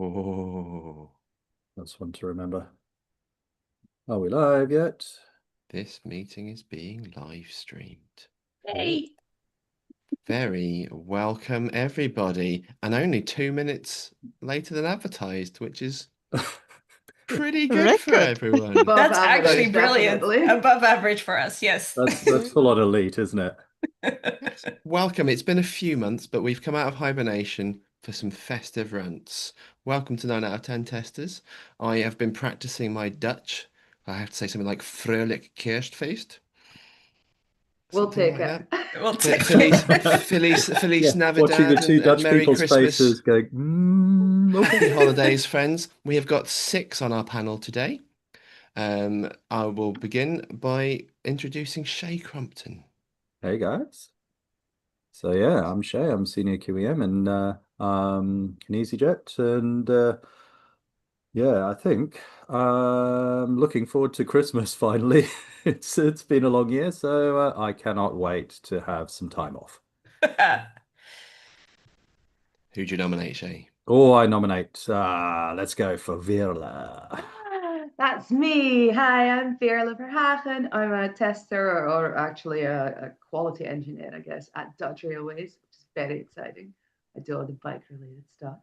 Oh, That's one to remember. Are we live yet? this meeting is being live streamed. Hey. Very welcome, everybody. And only 2 minutes later than advertised, which is pretty good for Record. everyone. Above That's average, actually brilliant. definitely. Above average for us, yes. That's full on elite, isn't it? Welcome. It's been a few months, but we've come out of hibernation for some festive rants. Welcome to 9 out of 10 testers. I have been practicing my Dutch. I have to say something like Vrolijk Kerstfeest. We'll Something take like it. that. We'll take Feliz, it. Feliz Yeah, watching the Navidad two and Dutch Merry people's Christmas. faces going, Happy okay. holidays, friends. We have got 6 on our panel today. I will begin by introducing Shay Crumpton. Hey guys. So yeah, I'm Shay. I'm senior QEM in EasyJet, and yeah, I think looking forward to Christmas finally. It's been a long year, so I cannot wait to have some time off. Who'd you nominate, Shay? Oh, I nominate. Let's go for Virla. That's me. Hi, I'm Veerle Verhagen. I'm a tester, or actually a quality engineer, I guess, at Dutch Railways, which is very exciting. I do all the bike-related stuff.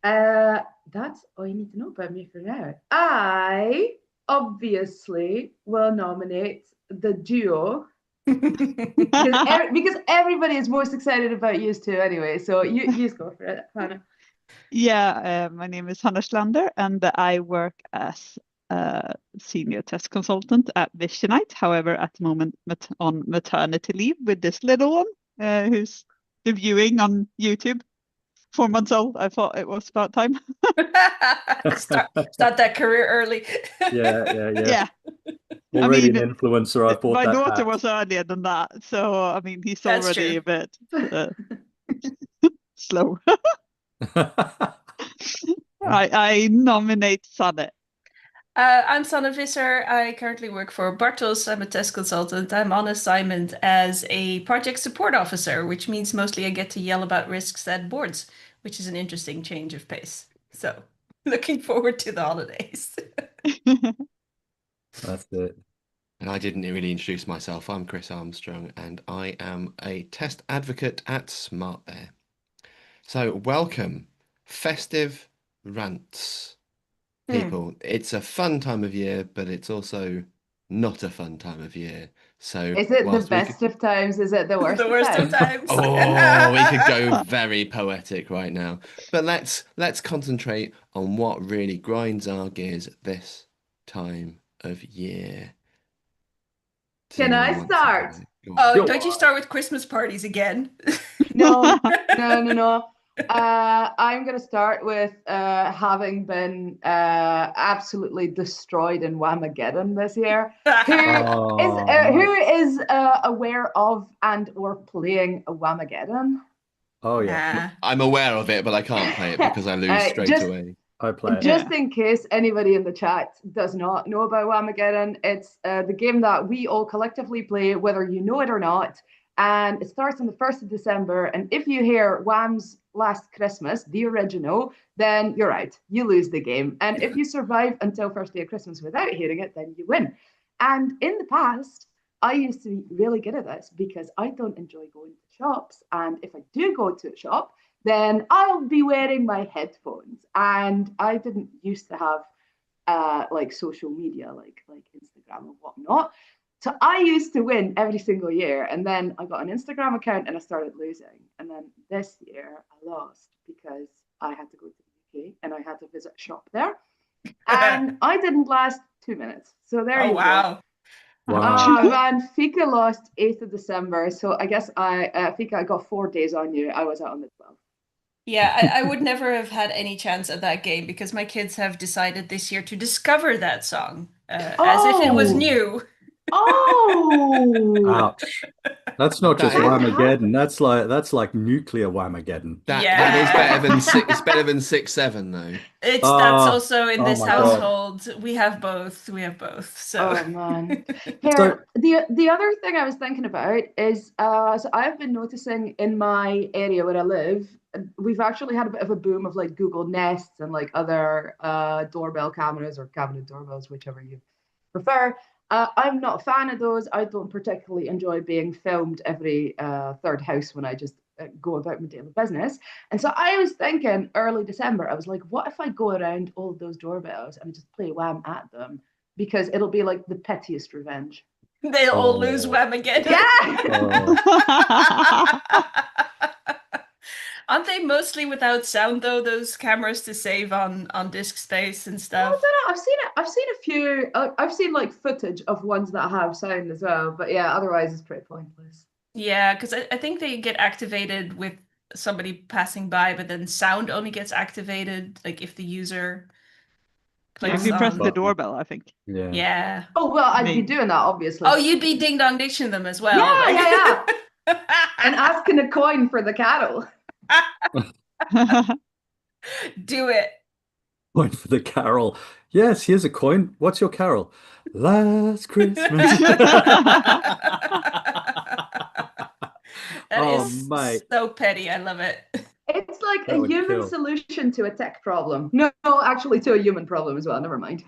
That's all you need to know about me for now. I obviously will nominate the duo because everybody is most excited about you two anyway. So you go for it, Hannah. Yeah, my name is Hannah Schlander, and I work as a senior test consultant at Visionite. However, at the moment on maternity leave with this little one who's debuting on YouTube. 4 months old. I thought it was about time. Start that career early. Yeah. I Already mean, an influencer. I bought my that daughter hat. was earlier than that, so I mean, he's That's already true. a bit slow. I nominate Sanne. I'm Sanne Visser. I currently work for Bartels. I'm a test consultant. I'm on assignment as a project support officer, which means mostly I get to yell about risks at boards, which is an interesting change of pace. So, looking forward to the holidays. That's it. And I didn't really introduce myself. I'm Chris Armstrong, and I am a test advocate at SmartBear. So, welcome, Festive Rants. People, it's a fun time of year, but it's also not a fun time of year. So, Is it the whilst we best of times? Is it the worst The worst of of times? times. Oh, we could go very poetic right now. But let's concentrate on what really grinds our gears this time of year. Does Can I anyone want to start? go on? Oh, Go don't you on. start with Christmas parties again? No. I'm going to start with having been absolutely destroyed in Whamageddon this year. Who is aware of and or playing a Whamageddon? Oh yeah, Nah. I'm aware of it, but I can't play it because I lose straight just away. I play it. Just in case anybody in the chat does not know about Whamageddon, it's the game that we all collectively play, whether you know it or not. And it starts on the 1st of December. And if you hear Wham's Last Christmas, the original, then you're out. You lose the game. And if you survive until first day of Christmas without hearing it, then you win. And in the past, I used to be really good at this because I don't enjoy going to shops. And if I do go to a shop, then I'll be wearing my headphones. And I didn't used to have like social media, like Instagram and whatnot. So I used to win every single year. And then I got an Instagram account and I started losing. And then this year I lost because I had to go to the UK and I had to visit a shop there. And I didn't last 2 minutes. So there you wow. go. Wow. Man, Fika lost 8th of December. So I guess Fika, I got 4 days on you. I was out on the 12th. Yeah, I would never have had any chance at that game because my kids have decided this year to discover that song as if it was Oh. new. Oh, Ouch. That's not just That is- Whamageddon. That's like nuclear Whamageddon. That is better than Yeah. six. It's better than 6-7 though. That's Ah, also in oh this my God. household. We have both. So Oh man. Here, the other thing I was thinking about is so I've been noticing in my area where I live, we've actually had a bit of a boom of like Google Nests and like other doorbell cameras or cabinet doorbells, whichever you prefer. I'm not a fan of those. I don't particularly enjoy being filmed every third house when I just go about my daily business. And so I was thinking early December, I was like, what if I go around all of those doorbells and just play Wham at them? Because it'll be like the pettiest revenge. They'll all lose Oh. Wham again. Yeah. Aren't they mostly without sound though, those cameras to save on disk space and I stuff? don't know. I've seen it. I've seen a few. I've seen like footage of ones that have sound as well. But yeah, otherwise it's pretty pointless. Yeah, because I think they get activated with somebody passing by, but then sound only gets activated like if the user Yeah, if clicks you press the on. doorbell, I think. Yeah. Yeah. Oh well, I'd be Maybe. doing that obviously. Oh, you'd be ding dong ditching them as well. Yeah, like- yeah, and asking a coin for the cattle. Do it. Coin for the carol. Yes, here's a coin. What's your carol? Last Christmas. That Oh, is mate. so petty. I love it. It's like That a would human kill. solution to a tech problem. No, actually to a human problem as well. Never mind.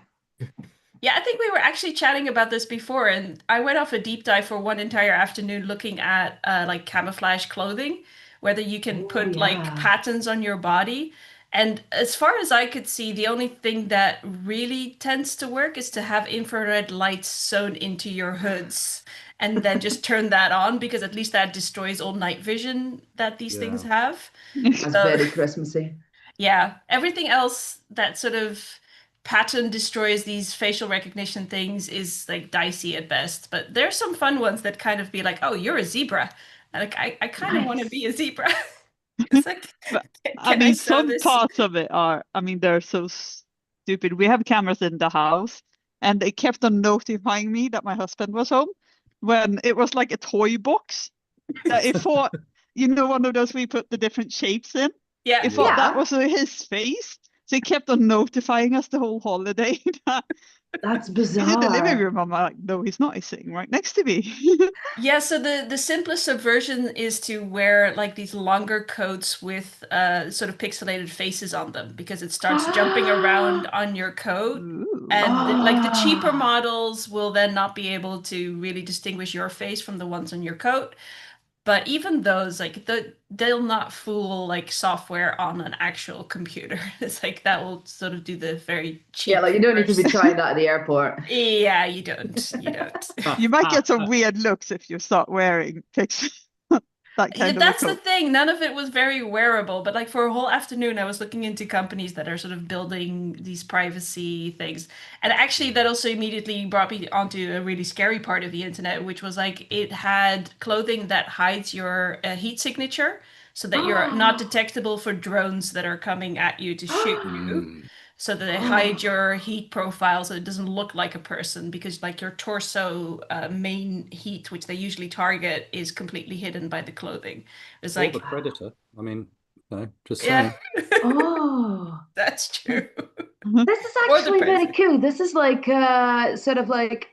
Yeah, I think we were actually chatting about this before, and I went off a deep dive for one entire afternoon looking at like camouflage clothing, whether you can Oh, put like yeah. patterns on your body. And as far as I could see, the only thing that really tends to work is to have infrared lights sewn into your hoods and then just turn that on because at least that destroys all night vision that these things Yeah. have. That's So- very Christmassy. Yeah, everything else that sort of pattern destroys these facial recognition things is like dicey at best. But there's some fun ones that kind of be like, oh, you're a zebra. And like I kind of want to Nice. be a zebra. It's like, But, can I mean, sew some this? parts of it are, I mean, they're so stupid. We have cameras in the house, and they kept on notifying me that my husband was home when it was like a toy box that it thought, you know, one of those we put the different shapes in. Yeah. It thought that Yeah. was his face. So he kept on notifying us the whole holiday. That's He's in the living bizarre. room. I'm like, no, he's not. He's sitting right next to me. Yeah, so the simplest subversion is to wear like these longer coats with sort of pixelated faces on them because it starts jumping around on your coat. Ooh. And like the cheaper Ah. models will then not be able to really distinguish your face from the ones on your coat. But even those, like they'll not fool like software on an actual computer. It's like that will sort of do the very cheap. Yeah, like you don't need to be version. trying that at the airport. Yeah, you don't. You don't. You might get some weird looks if you start wearing that Yeah, kind of a that's the coat. thing. None of it was very wearable, but like for a whole afternoon, I was looking into companies that are sort of building these privacy things. And actually, that also immediately brought me onto a really scary part of the internet, which was like it had clothing that hides your heat signature so that you're not detectable for drones that are coming at you to shoot you. So that they hide your heat profile so it doesn't look like a person because like your torso main heat, which they usually target, is completely hidden by the clothing. It's Or like, the predator. I mean, no, just yeah, saying. Oh, that's true. this is Or the actually very president. cool. This is like sort of like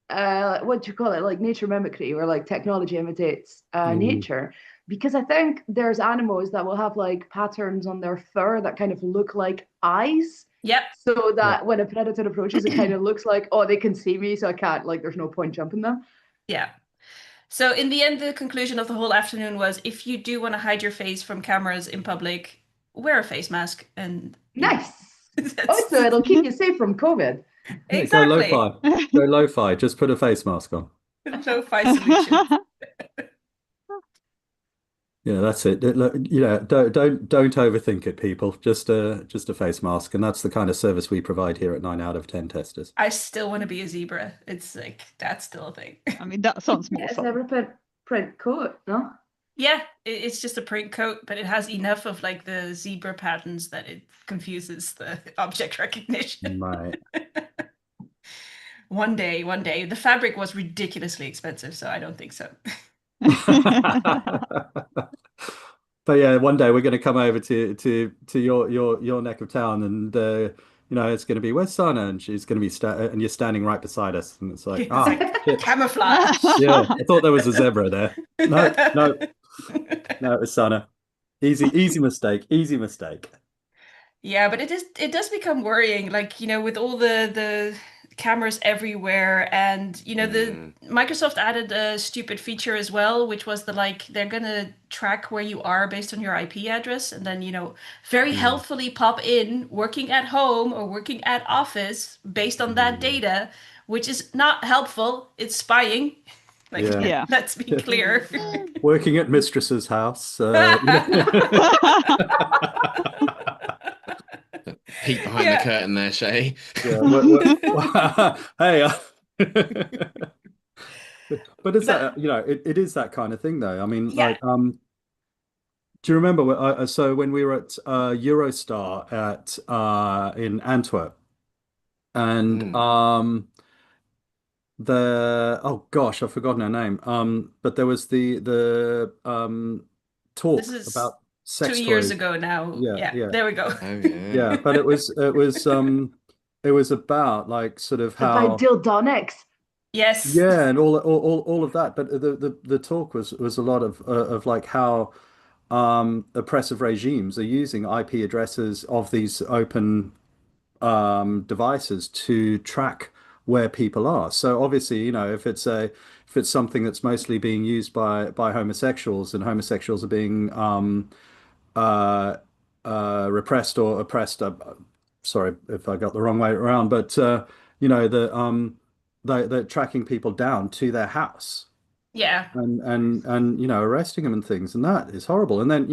what do you call it? Like nature mimicry, where like technology imitates nature. Because I think there's animals that will have like patterns on their fur that kind of look like eyes. Yep. So that when a predator approaches, it kind of looks like, oh, they can see me, so I can't, like, there's no point jumping them. Yeah. So in the end, the conclusion of the whole afternoon was if you do want to hide your face from cameras in public, wear a face mask and Nice. that's Also, it'll keep you safe from COVID. Yeah, exactly. Go lo-fi. Go lo-fi. Just put a face mask on. Lo-fi solution. Yeah, that's it. Look, you know, don't overthink it, people. Just a face mask, and that's the kind of service we provide here at 9 out of 10 testers. I still want to be a zebra. It's like that's still a thing. I mean, that sounds more It's fun. never print coat, no? Yeah, it's just a print coat, but it has enough of like the zebra patterns that it confuses the object recognition. Right. One day. The fabric was ridiculously expensive, so I don't think so. But yeah, one day we're going to come over to your neck of town, and you know, it's going to be, where's Sana, and she's going to be and you're standing right beside us, and it's like, It's ah, like shit. camouflage. Yeah, I thought there was a zebra there. No, it was Sana. Easy mistake. Easy mistake. Yeah, but it does become worrying, like, with all the cameras everywhere, and the Mm, Microsoft added a stupid feature as well, which was the like they're gonna track where you are based on your IP address, and then very Mm, helpfully pop in working at home or working at office based on that mm, data, which is not helpful. It's spying. Like, yeah. Yeah. let's be clear. Working at mistress's house. peek behind the Yeah. curtain there, Shay. Yeah. Hey. But is that, But it is that kind of thing though. I mean, yeah, like, do you remember so when we were at Eurostar at in Antwerp and Mm. oh gosh, I've forgotten her name. But there was the this talk is about two sex years toys. ago now. Yeah, Yeah, yeah, there we go. Oh yeah. yeah. But it was about like sort of About how dildonics. Yes. yeah, and all of that. But the talk was a lot of like how oppressive regimes are using IP addresses of these open devices to track where people are. So obviously, if it's something that's mostly being used by homosexuals and homosexuals are being uh, repressed or oppressed. Sorry if I got the wrong way around, but they're tracking people down to their house Yeah. and arresting them and things, and that is horrible. And then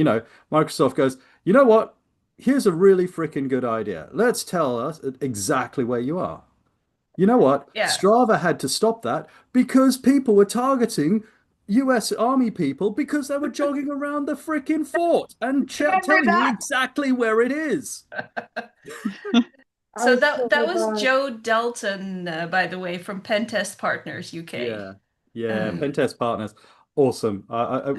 Microsoft goes, you know what? Here's a really freaking good idea. Let's tell us exactly where you are. You know what? Yeah. Strava had to stop that because people were targeting US Army people because they were jogging around the freaking fort and Remember telling you that? exactly where it is. So Oh, that so was bad. Joe Dalton, by the way, from Pen Test Partners UK. Yeah, yeah. Um, Mm. Pentest Partners, awesome. It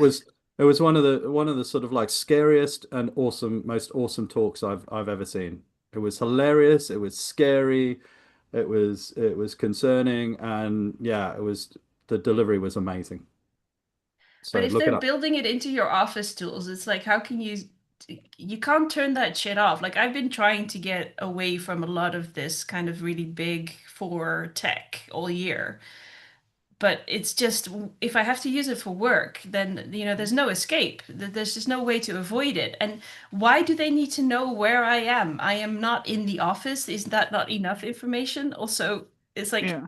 was one of the sort of like scariest and most awesome talks I've ever seen. It was hilarious. It was scary. It was concerning, and yeah, the delivery was amazing. but So if look it they're up. building it into your office tools, it's like, how can you can't turn that shit off. Like, I've been trying to get away from a lot of this kind of really big for tech all year. But it's just, if I have to use it for work, then there's no escape. There's just no way to avoid it. And why do they need to know where I am? I am not in the office. Is that not enough information? Also, it's like Yeah.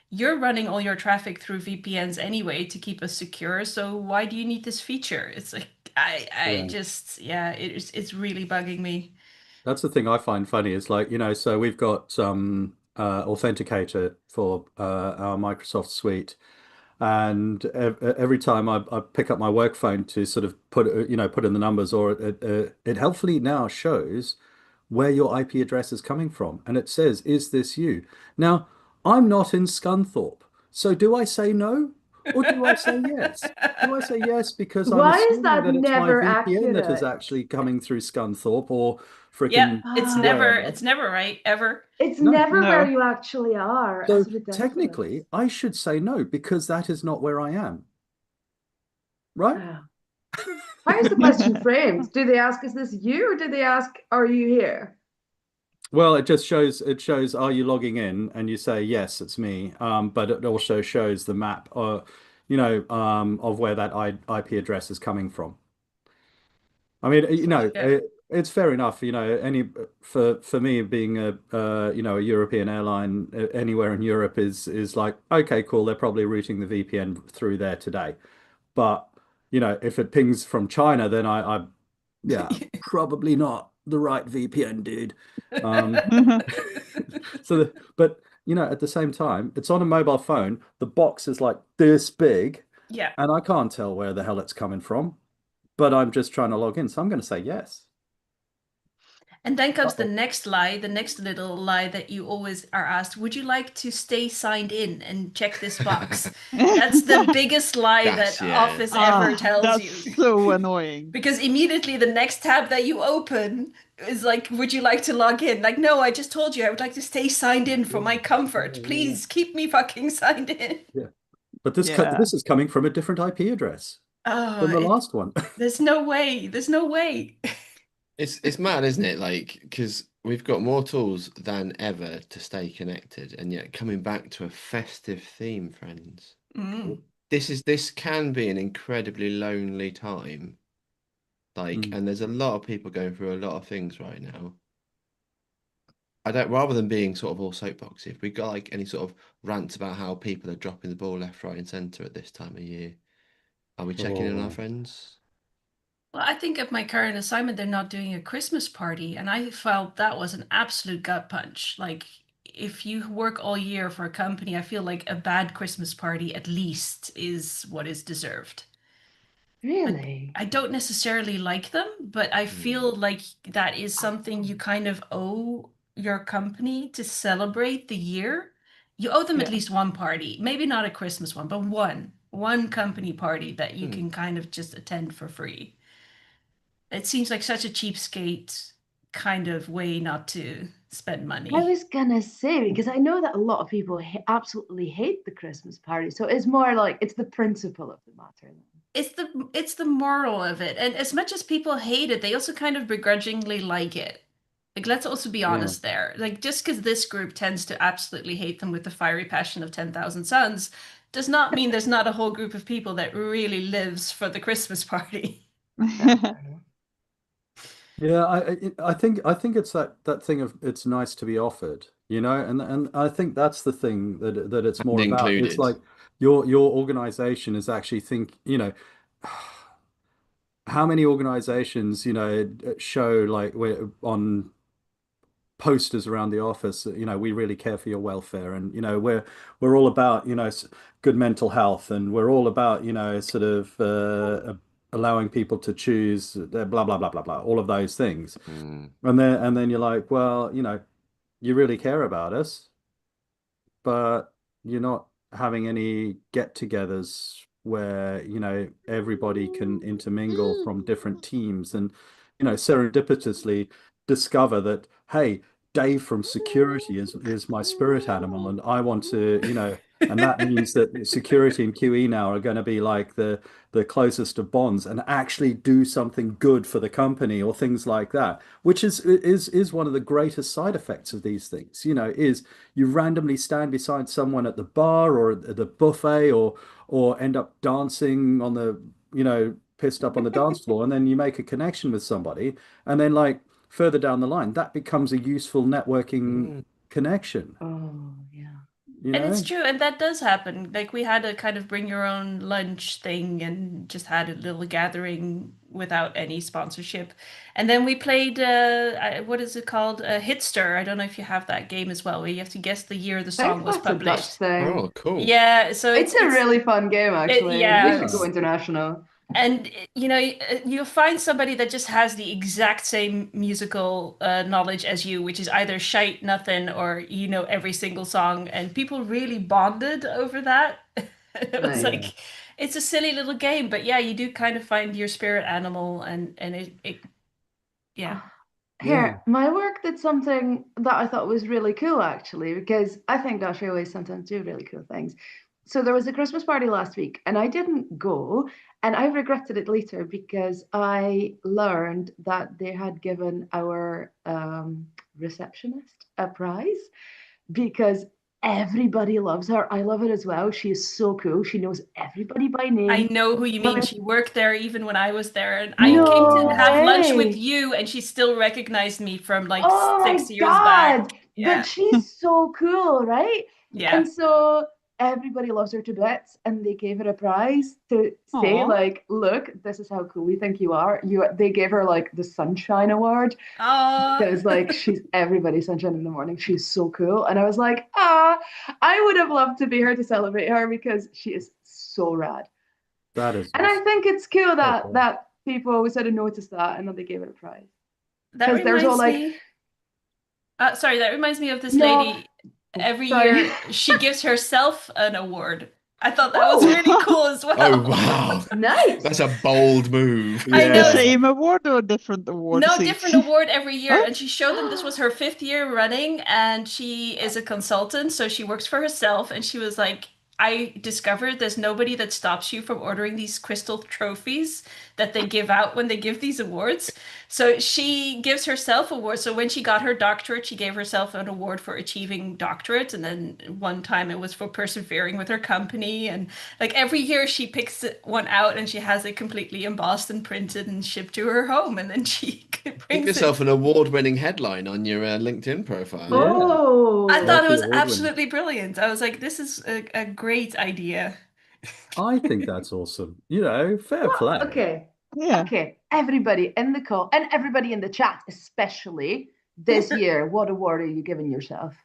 you're running all your traffic through VPNs anyway to keep us secure. So why do you need this feature? It's like I Yeah. just, yeah, it's really bugging me. That's the thing I find funny is like, so we've got Authenticator for our Microsoft suite. And every time I pick up my work phone to sort of put in the numbers, or it helpfully now shows where your IP address is coming from. And it says, is this you? Now, I'm not in Scunthorpe. So do I say no or do I say yes? Do I say yes because I'm Why is assuming that that it's my never VPN that is accurate? actually coming through Scunthorpe or Yep, frickin' it's Ah, never wherever? it's never right ever. it's No. never where No. you actually are. So It's ridiculous. technically, I should say no because that is not where I am, right? Wow. How is the question framed? Do they ask, is this you, or do they ask, are you here? Well, it shows are you logging in and you say yes, it's me. But it also shows the map of where that IP address is coming from. I mean, So yeah. it's fair enough, for me being a European airline anywhere in Europe is like okay, cool, they're probably routing the VPN through there today. But if it pings from China, then yeah, probably not the right VPN, dude. Um, but at the same time, it's on a mobile phone. The box is like this big, Yeah. and I can't tell where the hell it's coming from. But I'm just trying to log in, so I'm going to say yes. And then comes the Uh-oh. next lie, the next little lie that you always are asked, would you like to stay signed in and check this box? That's the biggest lie that Yeah. Office ever Ah, tells that's you. so annoying. Because immediately the next tab that you open is like, would you like to log in? Like, no, I just told you I would like to stay signed in for Yeah, my yeah, comfort. yeah, Please keep me fucking signed in. yeah. But this Yeah. is coming from a different IP address. Oh, than the last one. there's no way. There's no way. It's mad, isn't it? Like, because we've got more tools than ever to stay connected, and yet coming back to a festive theme, friends. Mm. This can be an incredibly lonely time. Like, Mm. and there's a lot of people going through a lot of things right now. I don't, rather than being sort of all soapboxy, if we got like any sort of rants about how people are dropping the ball left, right, and centre at this time of year, are we checking in on our Oh, friends? Well, I think at my current assignment, they're not doing a Christmas party, and I felt that was an absolute gut punch. Like, if you work all year for a company, I feel like a bad Christmas party at least is what is deserved. Like, Really? I don't necessarily like them, but I Hmm. feel like that is something you kind of owe your company to celebrate the year. You owe them at Yeah. least one party, maybe not a Christmas one, but one company party that you Hmm. can kind of just attend for free. It seems like such a cheapskate kind of way not to spend I money. was gonna say because I know that a lot of people absolutely hate the Christmas party, so it's more like it's the principle of the matter. Then. It's the moral of it. And as much as people hate it, they also kind of begrudgingly like it. Like, let's also be yeah. honest there. Like, just because this group tends to absolutely hate them with the fiery passion of 10,000 suns does not mean there's not a whole group of people that really lives for the Christmas party. Fair enough. Yeah, I think it's that thing of it's nice to be offered, and I think that's the thing that it's And more about. It's included. like your organization is actually how many organizations, show like we're on posters around the office, we really care for your welfare, and we're all about, good mental health, and we're all about, sort of allowing people to choose, blah blah blah blah blah, all of those things. Hmm. And then you're like, well, you really care about us, but you're not having any get-togethers where, everybody can intermingle from different teams and, serendipitously discover that, hey, Dave from security is my spirit animal, and I want to, and that means that security and QE now are going to be like the closest of bonds and actually do something good for the company or things like that, which is one of the greatest side effects of these things, is you randomly stand beside someone at the bar or at the buffet, or end up dancing on the, pissed up on the dance floor, and then you make a connection with somebody, and then like further down the line that becomes a useful networking Hmm. connection, Oh, yeah. you And it's know? true, and that does happen. Like, we had a kind of bring your own lunch thing and just had a little gathering without any sponsorship. And then we played what is it called? Hitster. I don't know if you have that game as well, where you have to guess the year the I song think was that's a Dutch published. Oh, thing. cool. Yeah, so It's a really fun game, actually. We should Yeah. go yes. international. And you'll find somebody that just has the exact same musical knowledge as you, which is either shite, nothing, or every single song. And people really bonded over that. It was Nice. Yeah. like it's a silly little game, but yeah, you do kind of find your spirit animal, and it yeah. Ah, Yeah. Here, my work did something that I thought was really cool, actually, because I think Dutch Railways sometimes do really cool things. So there was a Christmas party last week, and I didn't go, and I regretted it later because I learned that they had given our receptionist a prize because everybody loves her. I love it as well. She is so cool. She knows everybody by I name. know who you But mean. She worked there even when I was there, and I came to no Oh, have lunch with way. you, and she still recognized me from like Oh my 6 years back. God. But Yeah. she's so cool, right? Yeah. And so everybody loves her to bits, and they gave her a prize to say, Aw. like, look, this is how cool we think you are. They gave her like the Sunshine Award Oh, because like she's everybody's sunshine in the morning. She's so cool. And I was like, I would have loved to be here to celebrate her because she is so rad. That is And I awesome. think it's cool So that cool. people sort of noticed that and that they gave it a prize. that Because there's all reminds like, me. Sorry, that reminds me of this no, lady. Every sorry. year, she gives herself an award. I thought that was Oh, really cool as oh well. wow. nice. That's a bold move. I The know Yeah. it's same award or different awards no each? different award every year, Oh, and she showed them this was her fifth year running, and she is a consultant, so she works for herself. And she was like, I discovered there's nobody that stops you from ordering these crystal trophies that they give out when they give these awards. So she gives herself awards. So when she got her doctorate, she gave herself an award for achieving doctorate. And then one time it was for persevering with her company. And like every year she picks one out and she has it completely embossed and printed and shipped to her home. And then she Give brings it. yourself an award-winning headline on your LinkedIn profile. Yeah. I Oh, thought it was Multi-award winner. absolutely brilliant. I was like, this is a great idea. I think that's awesome. Fair what? play. Okay. Yeah. Okay. Everybody in the call and everybody in the chat, especially this year, what award are you giving yourself?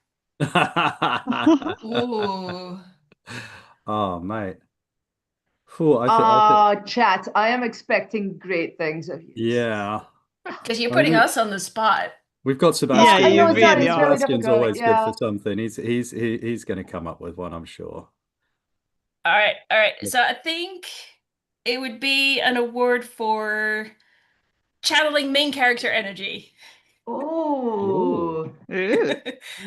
Ooh. Oh, mate. Phew, I think, Chat, I am expecting great things of you. yeah. Because you're I mean, putting us on the spot. we've got Yeah, I Sebastian you know, here, Dad, really and it's are. really Sebastian's difficult. always good for Yeah. something. He's going to come up with one, I'm sure. All right, all right. So I think it would be an award for channeling main character energy. Oh, Ooh. I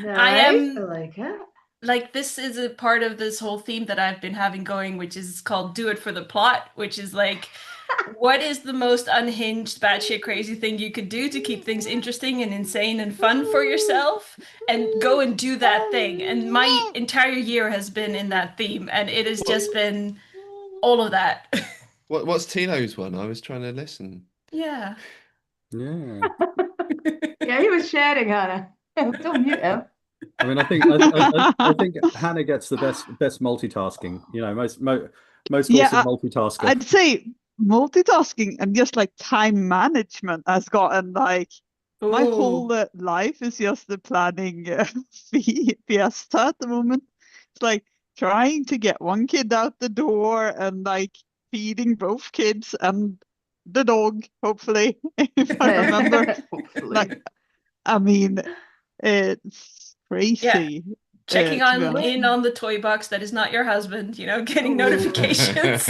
nice. I am like it. like this is a part of this whole theme that I've been having going, which is called "Do It for the Plot," which is like, what is the most unhinged, batshit crazy thing you could do to keep things interesting and insane and fun for yourself, and go and do that thing. And my entire year has been in that theme, and it has What, just been all of that. what's Tino's one? I was trying to listen. Yeah. Yeah. Yeah, he was sharing, Hannah. Don't mute him. I mean, I think Hannah gets the best multitasking. Most Yeah, awesome multitasker. I'd say multitasking and just like time management has gotten like my whole Ooh. life is just the planning fiesta at the moment. It's like trying to get one kid out the door and like feeding both kids and the dog, hopefully, if I remember. Like, Hopefully. I mean, it's Yeah. crazy, Checking to be on honest. in on the toy box that is not your husband, getting Ooh. notifications.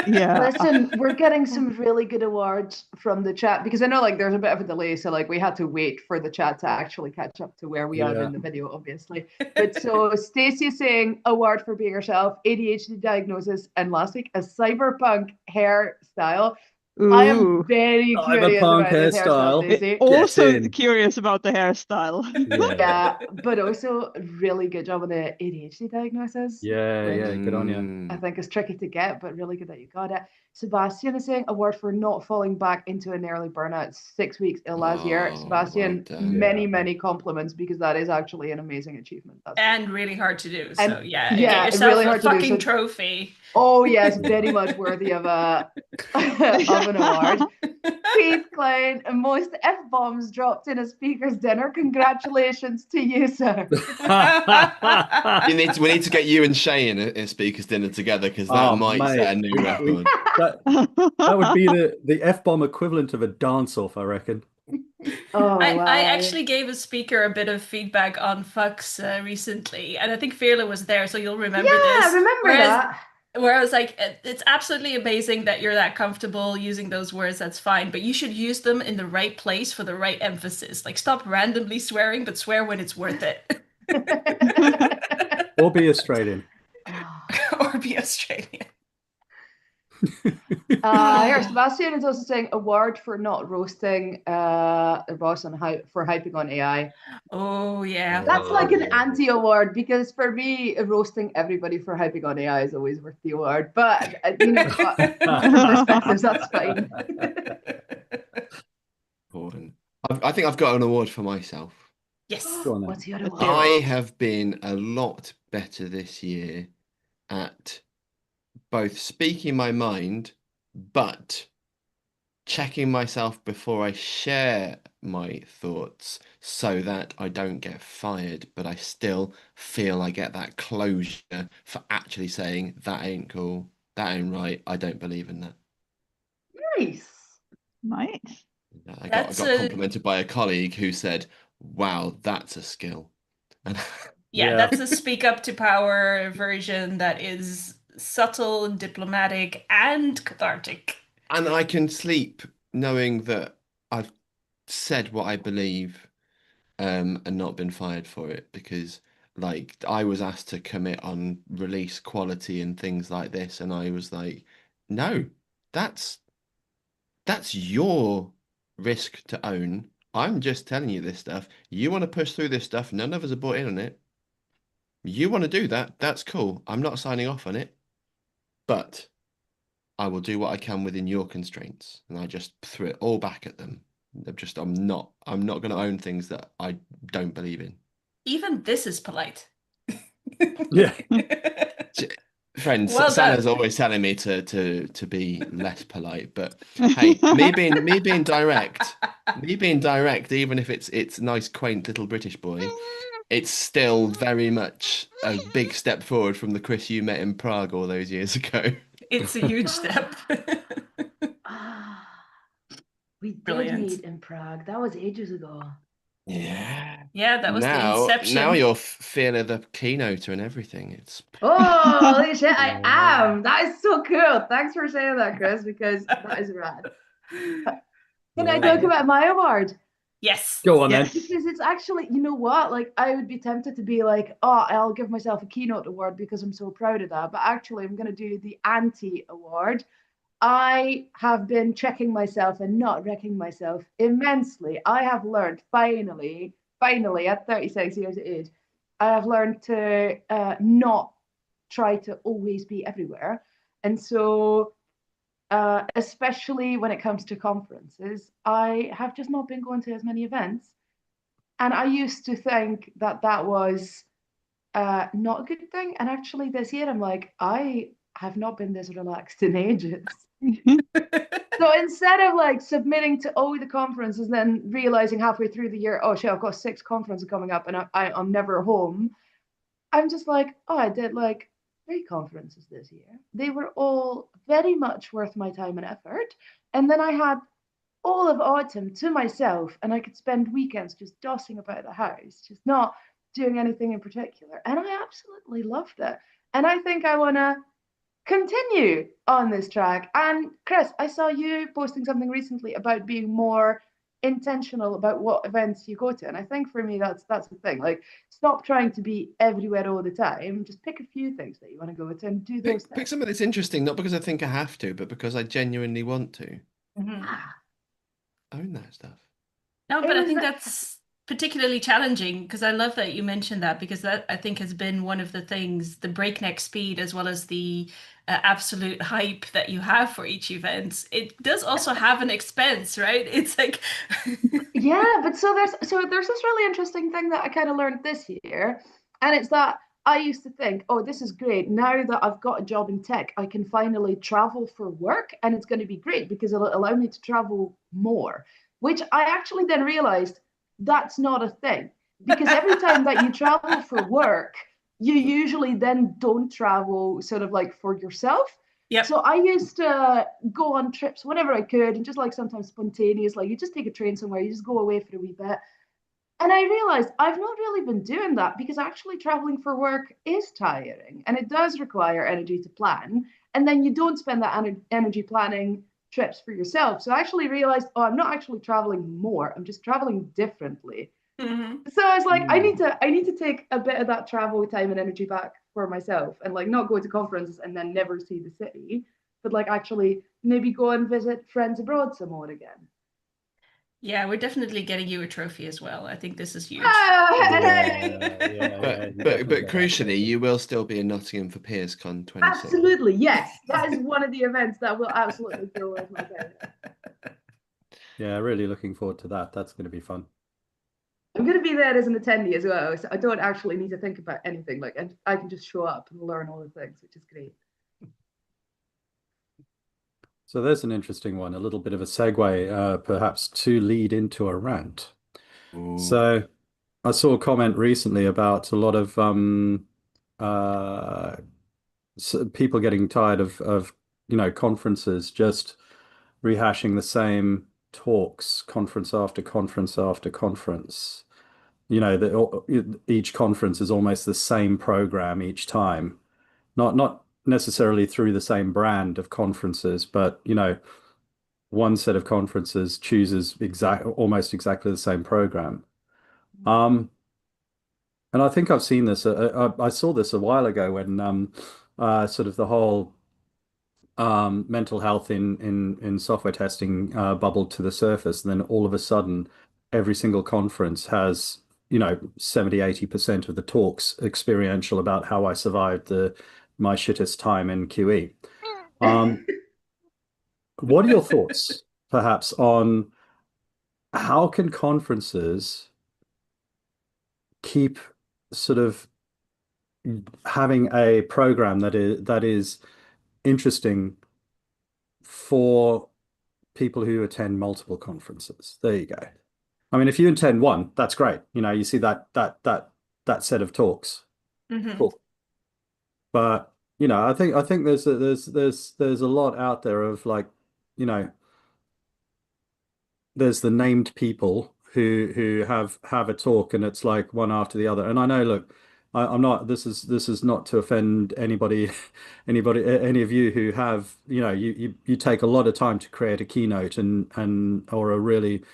Yeah. Listen, we're getting some really good awards from the chat because I know like there's a bit of a delay, so like we had to wait for the chat to actually catch up to where we are Yeah. in the video, obviously. But so Stacey saying award for being herself, ADHD diagnosis, and last week a cyberpunk hairstyle. I am Ooh. very curious Cyberpunk about this hairstyle, hairstyle. Stacey. Also in. curious about the hairstyle. Yeah. Yeah, but also really good job on the ADHD diagnosis, Yeah, which yeah. Good on you. I Mm. think is tricky to get, but really good that you got it. Sebastian is saying award for not falling back into an early burnout 6 weeks ill last year. Oh, well Sebastian, done. many, Yeah. many compliments because that is actually an amazing achievement. That's And really hard to do. So and yeah, get yeah, yourself really a hard to do. fucking So, trophy. oh yes, very much worthy of a of an award. Keith Klein, most F bombs dropped in a speaker's dinner. Congratulations to you, sir. We need to get you and Shay in a speakers dinner together because that Oh, might mate. set a new record. That would be the F-bomb equivalent of a dance-off, I reckon. Oh I wow. actually gave a speaker a bit of feedback on fucks recently, and I think Fearla was there, so you'll remember Yeah, I this. remember that. Where I was like, it's absolutely amazing that you're that comfortable using those words, that's fine, but you should use them in the right place for the right emphasis. Like, stop randomly swearing, but swear when it's worth it. Or be Australian. Or be Australian. Here, Sebastian is also saying award for not roasting their boss on for hyping on AI. Oh, yeah. That's like an Oh. anti-award because for me, roasting everybody for hyping on AI is always worth the award. But different perspectives, that's fine. Important. I think I've got an award for myself. Yes. Go on then. What's your Let's award? hear I it. have been a lot better this year at both speaking my mind, but checking myself before I share my thoughts so that I don't get fired, but I still feel I get that closure for actually saying that ain't cool, that ain't right, I don't believe in that. Nice. Nice. I That's got a complimented by a colleague who said, "Wow, that's a skill." And yeah, Yeah. that's a speak up to power version that is subtle and diplomatic and cathartic. and I can sleep knowing that I've said what I believe and not been fired for it because like I was asked to commit on release quality and things like this, and I was like, no, that's your risk to own. I'm just telling you this stuff. You want to push through this stuff, none of us are bought in on it. You want to do that, that's cool. I'm not signing off on it, but I will do what I can within your constraints. And I just threw it all back at them. I'm not going to own things that I don't believe in. Even this is polite. Yeah. Friends, Well done. Santa's always telling me to be less polite, but hey, me being direct, even if it's a nice, quaint little British boy, it's still very much a big step forward from the Chris you met in Prague all those years ago. It's a huge step. Ah, we did Brilliant. meet in Prague. That was ages ago. Yeah. Yeah, that was the Now inception. you're feeling the keynote and everything. It's Oh, holy shit, I am. That is so cool. Thanks for saying that, Chris, because that is rad. Can I talk about my award? Yes. Go on Yes. then. Because it's actually, you know what? Like, I would be tempted to be like, oh, I'll give myself a keynote award because I'm so proud of that. But actually, I'm going to do the anti award. I have been checking myself and not wrecking myself immensely. I have learned finally at 36 years of age, I have learned to not try to always be everywhere. And so, especially when it comes to conferences, I have just not been going to as many events. And I used to think that that was not a good thing. And actually, this year, I'm like, I have not been this relaxed in ages. So instead of like submitting to all the conferences, then realizing halfway through the year, oh shit, I've got 6 conferences coming up and I'm never home. I'm just like, oh, I did like 3 conferences this year. They were all very much worth my time and effort. And then I had all of autumn to myself and I could spend weekends just dossing about the house, just not doing anything in particular. And I absolutely loved it. And I think I want to continue on this track. And Chris, I saw you posting something recently about being more intentional about what events you go to. And I think for me that's the thing. Like stop trying to be everywhere all the time. Just pick a few things that you want to go to and do those pick things. something that's interesting, not because I think I have to, but because I genuinely want to Ah, own that stuff. No, it but I was think that's particularly challenging because I love that you mentioned that because that I think has been one of the things, the breakneck speed as well as the absolute hype that you have for each event. It does also have an expense, right? It's like yeah, but so there's this really interesting thing that I kind of learned this year, and it's that I used to think, oh, this is great. Now that I've got a job in tech, I can finally travel for work, and it's going to be great because it'll allow me to travel more. Which I actually then realized that's not a thing because every time that you travel for work, you usually then don't travel sort of like for yourself. Yep. So I used to go on trips whenever I could and just like sometimes spontaneous, like you just take a train somewhere, you just go away for a wee bit. And I realized I've not really been doing that because actually traveling for work is tiring and it does require energy to plan. And then you don't spend that energy planning trips for yourself. So I actually realized, oh, I'm not actually traveling more, I'm just traveling differently. Mhm. So I was like, I need to take a bit of that travel time and energy back for myself and like not go to conferences and then never see the city, but like actually maybe go and visit friends abroad some more again. Yeah, we're definitely getting you a trophy as well. I think this is huge. But You but definitely but get that crucially, trophy. you will still be in Nottingham for PeersCon 26. Absolutely, yes. That is one of the events that will absolutely fill with my calendar. Yeah, really looking forward to that. That's going to be fun. I'm going to be there as an attendee as well, so I don't actually need to think about anything. Like, I can just show up and learn all the things, which is great. So there's an interesting one, a little bit of a segue, perhaps to lead into a rant. Ooh. So I saw a comment recently about a lot of uh, people getting tired of conferences just rehashing the same talks, conference after conference after conference. Each conference is almost the same program each time. Not necessarily through the same brand of conferences, but one set of conferences chooses almost exactly the same program. Um, And I think I've seen this. I saw this a while ago when sort of the whole mental health in software testing bubbled to the surface, and then all of a sudden, every single conference has, 70-80% of the talks experiential about how I survived the my shittest time in QE. Um, what are your thoughts, perhaps, on how can conferences keep sort of having a program that is interesting for people who attend multiple conferences? There you go. I mean, if you attend one, that's great. You see that set of talks. Mhm. Cool. But I think there's a lot out there of like, you know, there's the named people who have a talk, and it's like one after the other. And I know, look, I'm not. This is not to offend anybody, any of you who have, you take a lot of time to create a keynote and or a really,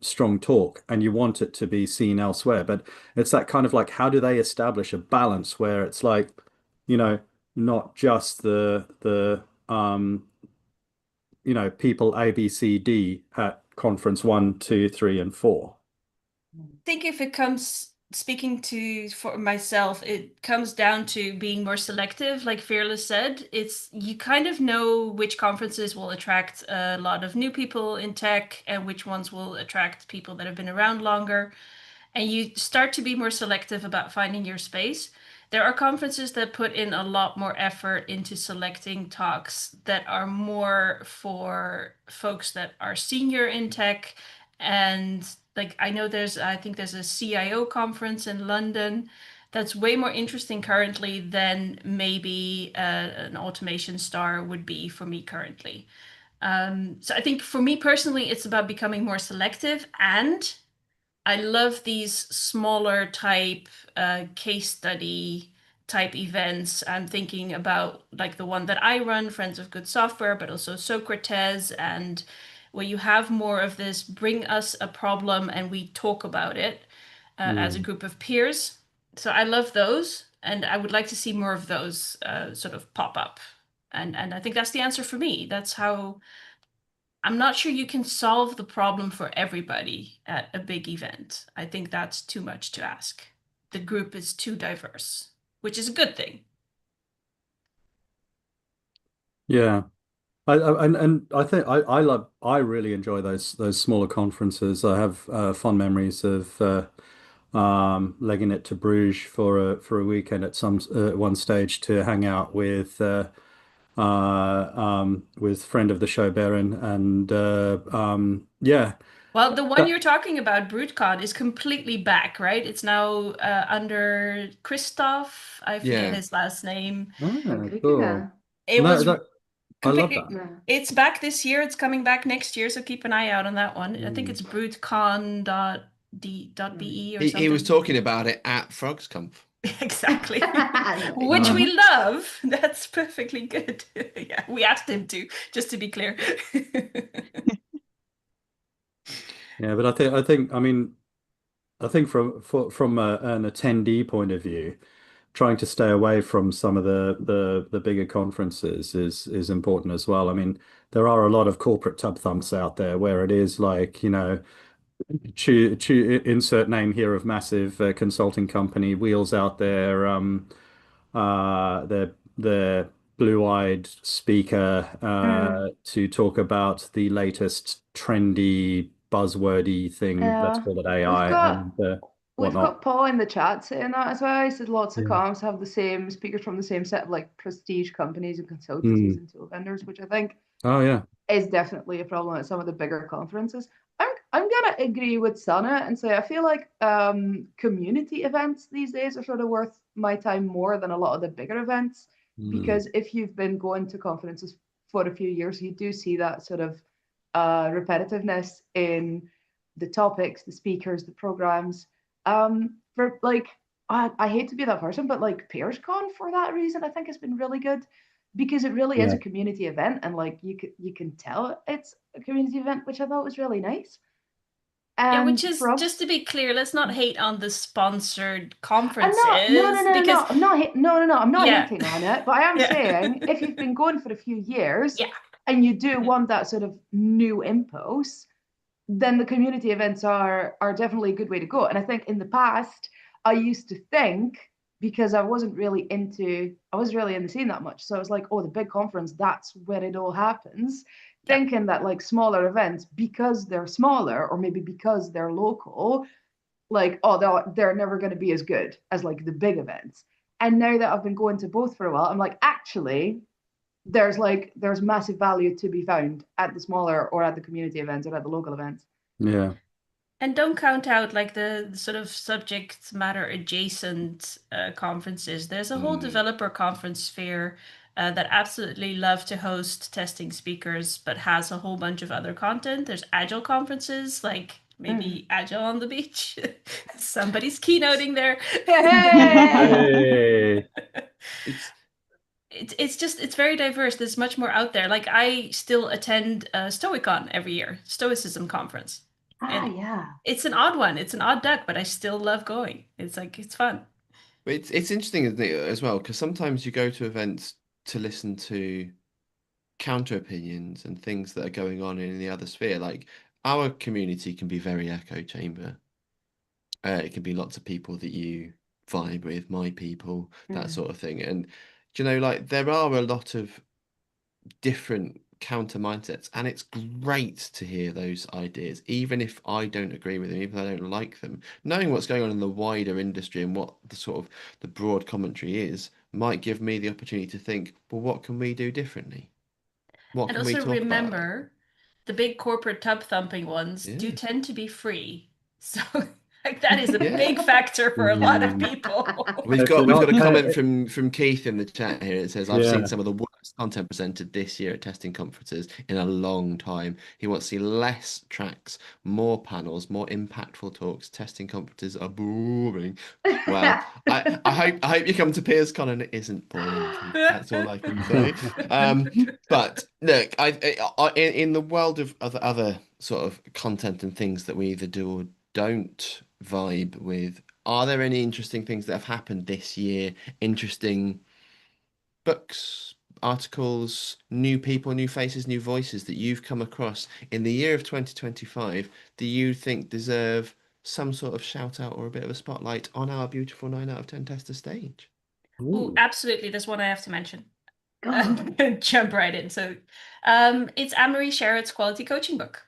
strong talk, and you want it to be seen elsewhere. But it's that kind of like, how do they establish a balance where it's like, you know, not just people A, B, C, D at conference one, two, three, and four. Think if it comes speaking to for myself, it comes down to being more selective, like Fearless said. It's you kind of know which conferences will attract a lot of new people in tech and which ones will attract people that have been around longer. And you start to be more selective about finding your space. There are conferences that put in a lot more effort into selecting talks that are more for folks that are senior in tech. And like I think there's a CIO conference in London that's way more interesting currently than maybe an automation star would be for me currently. So I think for me personally, it's about becoming more selective, and I love these smaller type case study type events. I'm thinking about like the one that I run, Friends of Good Software, but also Socrates, and where you have more of this bring us a problem and we talk about it as a Mm. group of peers. So I love those, and I would like to see more of those sort of pop up. And I think that's the answer for me. That's how I'm not sure you can solve the problem for everybody at a big event. I think that's too much to ask. The group is too diverse, which is a good thing. Yeah. And I think I really enjoy those smaller conferences. I have fond memories of legging it to Bruges for a weekend at some one stage to hang out with friend of the show Baron, and yeah. Well, the one That- you're talking about, BruteCon, is completely back, right? It's now under Christoph. I forget Yeah. his last name. oh, Yeah. cool. It No, was that I love completely. that. Yeah. It's back this year. It's coming back next year, so keep an eye out on that one. I think Mm. it's brutecon.be or He was something. talking about it at Frogsconf. Exactly. Which Uh, Nice. we love. That's perfectly good. Yeah, we asked him to, just to be clear. yeah, but I think from an attendee point of view, trying to stay away from some of the bigger conferences is important as well. I mean, there are a lot of corporate tub thumps out there where it is like, insert name here of massive consulting company wheels out their blue-eyed speaker Mm. to talk about the latest trendy buzzwordy thing, let's Yeah. call it We've AI got and we've whatnot. got Paul in the chat saying that as well. He said lots of Yeah. comms have the same speakers from the same set of like prestige companies and consultancies Mm. and tool vendors, which I think Oh yeah. is definitely a problem at some of the bigger conferences. I'm gonna agree with Sana and say I feel like community events these days are sort of worth my time more than a lot of the bigger events, Mm. because if you've been going to conferences for a few years, you do see that sort of repetitiveness in the topics, the speakers, the programs. For like, I hate to be that person, but like PeersCon for that reason, I think has been really good because it really is Yeah. a community event, and like you can tell it's a community event, which I thought was really nice. Yeah, And which is, for us, just to be clear, let's not hate on the sponsored I'm not. No, no, conferences no, no, because no. I'm not. No, no, no. I'm not yeah, hating on it, but I am yeah, saying if you've been going for a few years yeah. and you do Mhm. want that sort of new impulse, then the community events are definitely a good way to go. And I think in the past, I used to think because I wasn't really in the scene that much. So I was like, oh, the big conference, that's where it all happens. Yeah. Thinking that like smaller events, because they're smaller or maybe because they're local, like, oh, they're never going to be as good as like the big events. And now that I've been going to both for a while, I'm like, actually, there's massive value to be found at the smaller or at the community events or at the local events. Yeah. And don't count out like the sort of subject matter adjacent conferences. There's a whole Mm. developer conference sphere that absolutely love to host testing speakers, but has a whole bunch of other content. There's Agile conferences, like Mm. maybe Agile on the beach. Somebody's keynoting there. Hey! Hey. It's It's just it's very diverse. There's much more out there. Like I still attend Stoicon every year, Stoicism conference. Ah, And yeah. it's an odd one. It's an odd duck, but I still love going. It's like it's fun. it's interesting, isn't it, as well, because sometimes you go to events to listen to counter opinions and things that are going on in the other sphere. Like our community can be very echo chamber. It can be lots of people that you vibe with, my people, that Mm. sort of thing. And do you know, like there are a lot of different counter mindsets, and it's great to hear those ideas, even if I don't agree with them, even if I don't like them. Knowing what's going on in the wider industry and what the sort of the broad commentary is might give me the opportunity to think, well, what can we do differently? What And can we also talk about? remember, the big corporate tub thumping ones do Yeah, tend to be free. So like that is a yeah. big factor for a lot of Mm. people. We've If you're got not a comment pay from Keith in the chat here. It says, "I've seen yeah. some of the worst content presented this year at testing conferences in a long time. He wants to see less tracks, more panels, more impactful talks. Testing conferences are boring." Well, I hope you come to PeersCon and it isn't boring, Keith. That's all I can say. But look, in the world of other sort of content and things that we either do or don't vibe with, are there any interesting things that have happened this year? Interesting books, articles, new people, new faces, new voices that you've come across in the year of 2025 do you think deserve some sort of shout out or a bit of a spotlight on our beautiful 9 out of 10 tester stage? Oh, Ooh. absolutely. There's one I have to mention. God. Jump right in. So, it's Anne-Marie Sherritt's quality coaching book.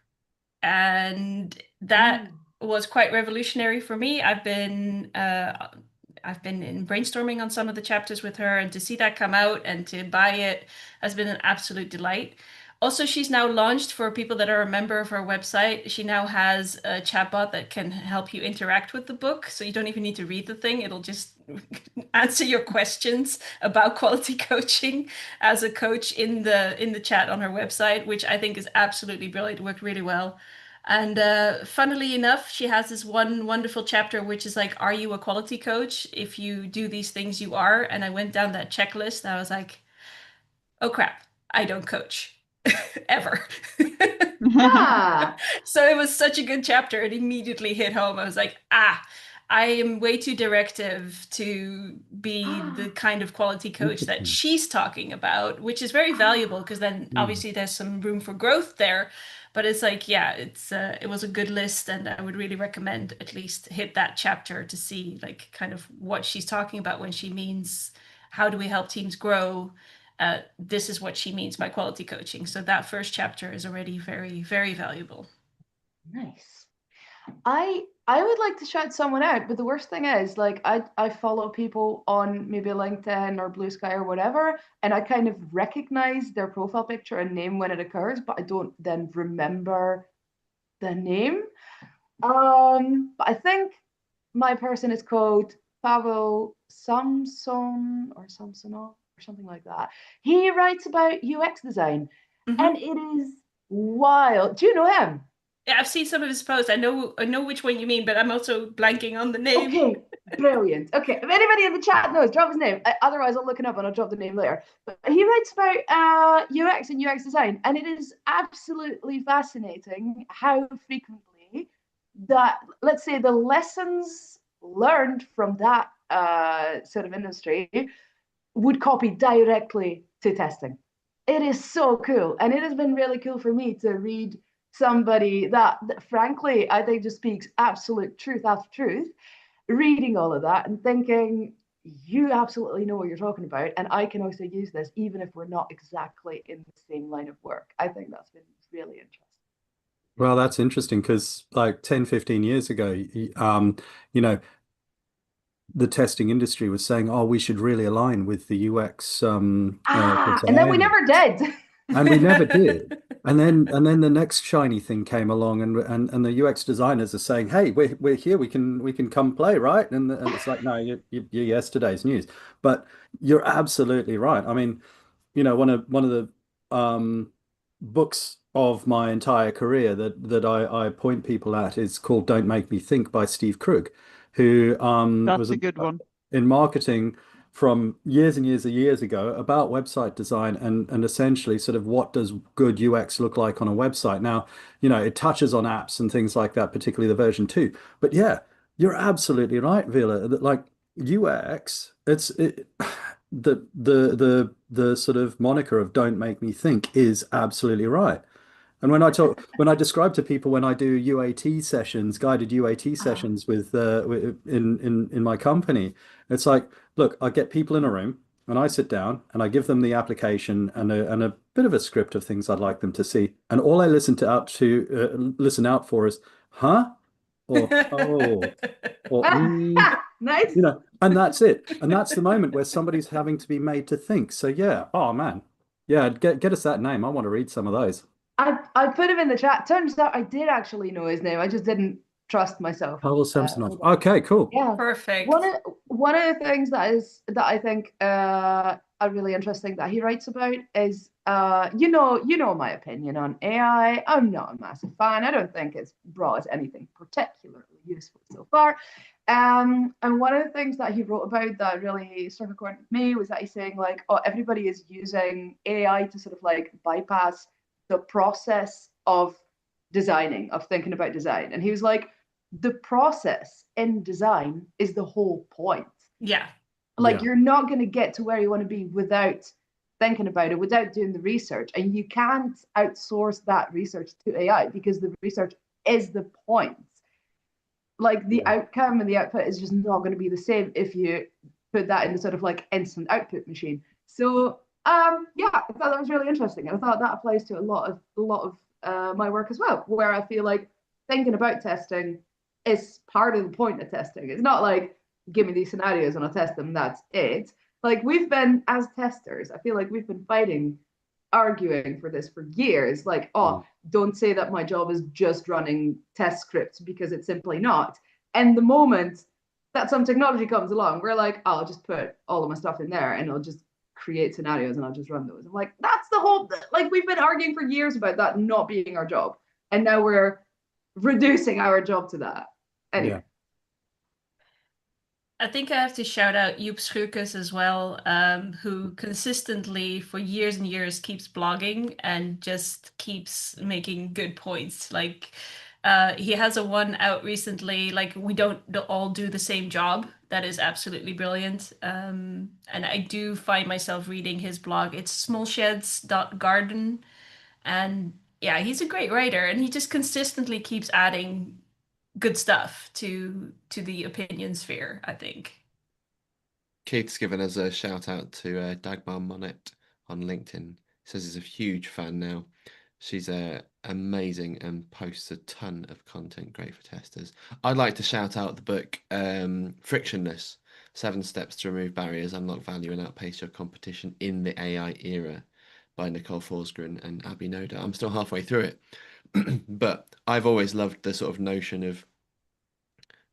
And that Ooh. was quite revolutionary for me. I've been in brainstorming on some of the chapters with her, and to see that come out and to buy it has been an absolute delight. Also, she's now launched, for people that are a member of her website, she now has a chatbot that can help you interact with the book. So you don't even need to read the thing. It'll just answer your questions about quality coaching as a coach in the chat on her website, which I think is absolutely brilliant. It worked really well. And funnily enough, she has this one wonderful chapter which is like, are you a quality coach? If you do these things, you are. And I went down that checklist and I was like, oh crap, I don't coach ever. Ah. So it was such a good chapter. It immediately hit home. I was like, ah, I am way too directive to be the kind of quality coach that Interesting. she's talking about, which is very valuable because then Mm. obviously there's some room for growth there. But it's like, yeah, it was a good list, and I would really recommend at least hit that chapter to see like kind of what she's talking about when she means how do we help teams grow. This is what she means by quality coaching. So that first chapter is already very, very valuable. Nice. I would like to shout someone out, but the worst thing is like I follow people on maybe LinkedIn or Blue Sky or whatever, and I kind of recognize their profile picture and name when it occurs, but I don't then remember the name. But I think my person is called Pavel Samson or Samsonov or something like that. He writes about UX design, and Mm-hmm. it is wild. Do you know him? Yeah, I've seen some of his posts. I know which one you mean, but I'm also blanking on the name. Okay, brilliant. Okay, if anybody in the chat knows, drop his name. Otherwise, I'll look it up and I'll drop the name later. But he writes about UX and UX design, and it is absolutely fascinating how frequently that, let's say, the lessons learned from that sort of industry would copy directly to testing. It is so cool. And it has been really cool for me to read somebody that frankly, I think just speaks absolute truth after truth, reading all of that and thinking, you absolutely know what you're talking about. And I can also use this even if we're not exactly in the same line of work. I think that's been really interesting. Well, that's interesting because like 10, 15 years ago, you know, the testing industry was saying, oh, we should really align with the UX And then we design. never did. And we never did. And then the next shiny thing came along, and the UX designers are saying, "Hey, we're here. We can come play, right?" And it's like, no, you're yesterday's news. But you're absolutely right. I mean, one of the books of my entire career that I point people at is called "Don't Make Me Think" by Steve Krug, who That's was a good one. in marketing from years and years and years ago about website design and essentially sort of what does good UX look like on a website. Now, it touches on apps and things like that, particularly the version 2. But yeah, you're absolutely right, Vila. Like UX, the sort of moniker of "Don't Make Me Think" is absolutely right. And when I describe to people when I do UAT sessions, guided UAT sessions in my company, it's like, look, I get people in a room and I sit down and I give them the application and a bit of a script of things I'd like them to see, and all I listen out for is, huh, or oh, or Nice. and that's it. And that's the moment where somebody's having to be made to think. So yeah, oh man, yeah, get us that name. I want to read some of those. I put him in the chat. Turns out I did actually know his name. I just didn't trust myself. Carlos Samsonov. With it. Okay, cool. Yeah. Perfect. One of the things that I think are really interesting that he writes about is you know my opinion on AI. I'm not a massive fan. I don't think it's brought us anything particularly useful so far. And one of the things that he wrote about that really struck a chord with me was that he's saying like, oh, everybody is using AI to sort of like bypass the process of designing, of thinking about design. And he was like, the process in design is the whole point. Yeah. Like Yeah. you're not going to get to where you want to be without thinking about it, without doing the research. And you can't outsource that research to AI because the research is the point. Like the Yeah. outcome and the output is just not going to be the same if you put that in the sort of like instant output machine. So yeah, I thought that was really interesting, and I thought that applies to a lot of my work as well, where I feel like thinking about testing is part of the point of testing. It's not like give me these scenarios and I'll test them. That's it. Like we've been as testers, I feel like we've been fighting, arguing for this for years. Like, oh, don't say that my job is just running test scripts because it's simply not. And the moment that some technology comes along, we're like, oh, I'll just put all of my stuff in there and it'll just create scenarios and I'll just run those. I'm like, that's the whole, like, we've been arguing for years about that not being our job. And now we're reducing our job to that. Anyway. Yeah. I think I have to shout out Joep Schuurkes as well, who consistently for years and years keeps blogging and just keeps making good points. Like he has a one out recently, like we don't all do the same job. That is absolutely brilliant. And I do find myself reading his blog. It's smallsheds.garden. And yeah, he's a great writer and he just consistently keeps adding good stuff to the opinion sphere, I think. Keith's given us a shout out to Dagmar Monnet on LinkedIn. Says he's a huge fan now. She's amazing and posts a ton of content, great for testers. I'd like to shout out the book Frictionless: 7 Steps to Remove Barriers, Unlock Value, and Outpace Your Competition in the AI Era by Nicole Forsgren and Abby Noda. I'm still halfway through it, but I've always loved the sort of notion of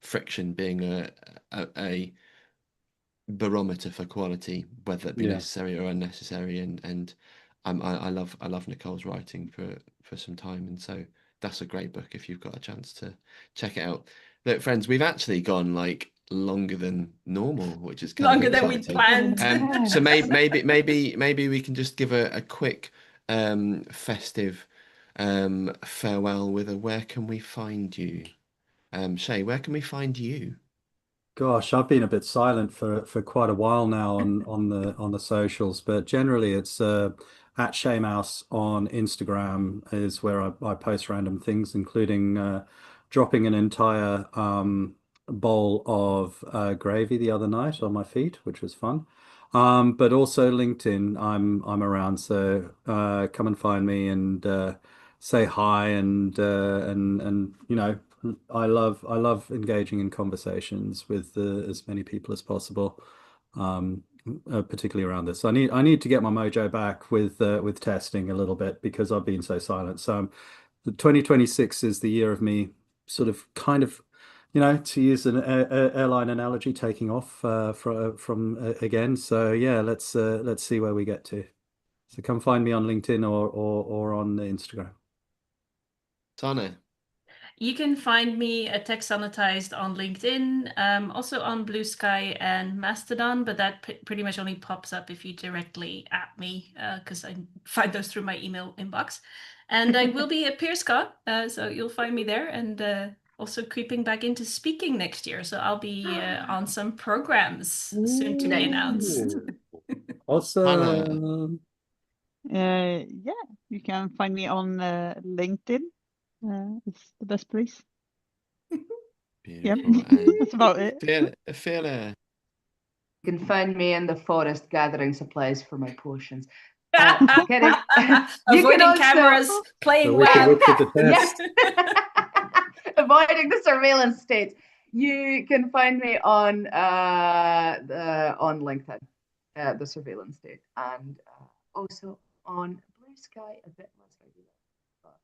friction being a barometer for quality, whether it be Yeah. necessary or unnecessary. And I love Nicole's writing for some time, and so that's a great book if you've got a chance to check it out. Look, friends, we've actually gone like longer than normal, which is kind Longer of than we exciting. planned. So maybe we can just give a quick festive farewell with a where can we find you? Shay, where can we find you? Gosh, I've been a bit silent for quite a while now on the socials, but generally it's at Shaymouse on Instagram is where I post random things, including dropping an entire bowl of gravy the other night on my feet, which was fun. But also LinkedIn, I'm around, so come and find me and say hi and you know. I love engaging in conversations with as many people as possible, um, particularly around this. I need to get my mojo back with testing a little bit because I've been so silent. So the 2026 is the year of me sort of kind of, you know, to use an airline analogy, taking off from again. So yeah, let's see where we get to. So come find me on LinkedIn or on Instagram. Sana. You can find me at Tech Sanitized on LinkedIn, also on Blue Sky and Mastodon, but that pretty much only pops up if you directly at me, because I find those through my email inbox. And I will be at PeersCon, so you'll find me there, and also creeping back into speaking next year. So I'll be on some programs soon to be announced. Hannah. Awesome. Yeah, you can find me on LinkedIn. It's the best place. Yep, Beautiful. And that's about it. Phil, You can find me in the forest gathering supplies for my potions. Kidding. You can Avoiding also cameras, playing Wicked, WAM. wicked the yes, test. avoiding the surveillance state. You can find me on LinkedIn, the surveillance state, and also on Blue Sky a bit less regular, but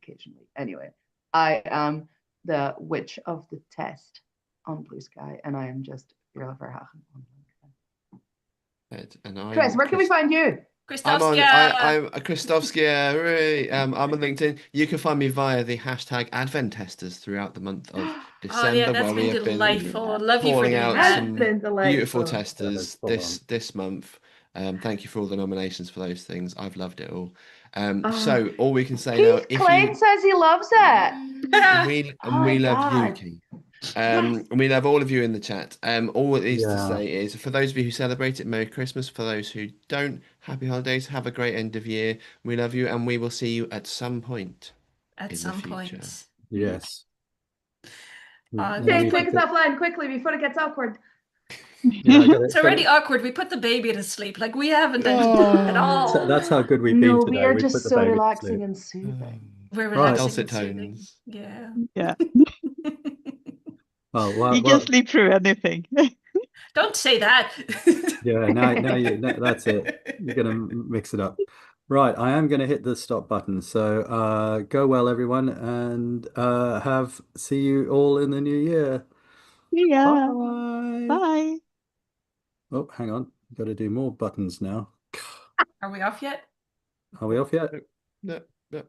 occasionally. Anyway, I am the witch of the test on Blue Sky, and I am just Vera Verhagen on LinkedIn. and I'm Chris, where can we find you? Christovskia. I'm Kristofskia. Hooray. I'm on LinkedIn. You can find me via the hashtag Advent Testers throughout the month of Oh yeah, December, that's where we been have been delightful. Love you for calling doing out Has that. some been beautiful delightful. testers Full on. this month. Thank you for all the nominations for those things. I've loved it all. Oh, So all we can say now, Keith if Klein you says he loves it. and Oh my we love you, God. Keith. Yes. And we love all of you in the chat. All it is to Yeah. say is for those of you who celebrate it, Merry Christmas. For those who don't, Happy Holidays. Have a great end of year. We love you, and we will see you at some point At in the some future. point. Yes. And I Jay, need to take us get, offline quickly before it gets awkward. yeah, I It's already gotta. awkward. We put the baby to sleep. Like we haven't done at Oh, all. That's how good we've been No, we today. are We put just the so baby to relaxing sleep. and soothing. We're Right. relaxing dulcet and soothing. tones. Yeah. Yeah, Oh, you can sleep through anything. Don't say that. yeah. Now that's it. You're gonna mix it up. Right. I am gonna hit the stop button. So, go well, everyone, and see you all in the new year. Yeah, Bye. bye. Oh, hang on. Got to do more buttons now. Are we off yet? Are we off yet? No, no, no.